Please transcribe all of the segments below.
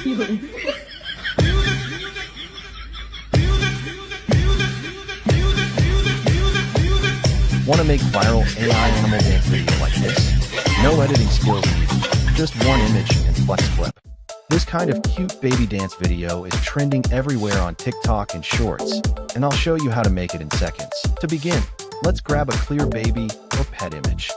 Want to make viral AI animal dance video like this? No editing skills needed, just one image and FlexClip. This kind of cute baby dance video is trending everywhere on TikTok and Shorts, and I'll show you how to make it in seconds. To begin, let's grab a clear baby or pet image.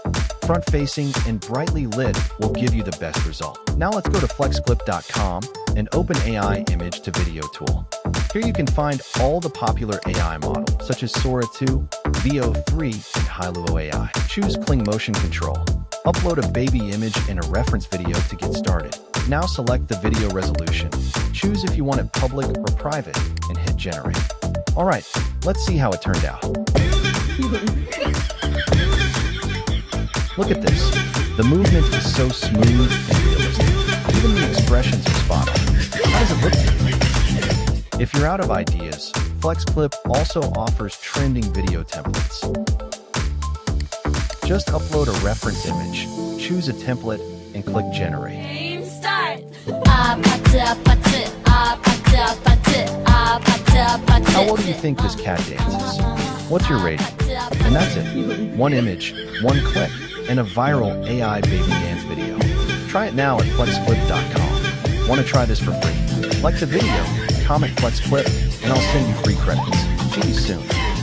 Front-facing and brightly lit will give you the best result. Now let's go to FlexClip.com and open AI image to video tool. Here you can find all the popular AI models, such as Sora 2, VO3, and Hailuo AI. Choose Cling Motion Control. Upload a baby image and a reference video to get started. Now select the video resolution. Choose if you want it public or private, and hit Generate. Alright, let's see how it turned out. Look at this. The movement is so smooth and realistic. Even the expressions are spot on. How does it look to you? If you're out of ideas, FlexClip also offers trending video templates. Just upload a reference image, choose a template, and click Generate. Game start! How well do you think this cat dances? What's your rating? And that's it. One image, one click, and a viral AI baby dance video. Try it now at FlexClip.com. Want to try this for free? Like the video, comment FlexClip, and I'll send you free credits. See you soon.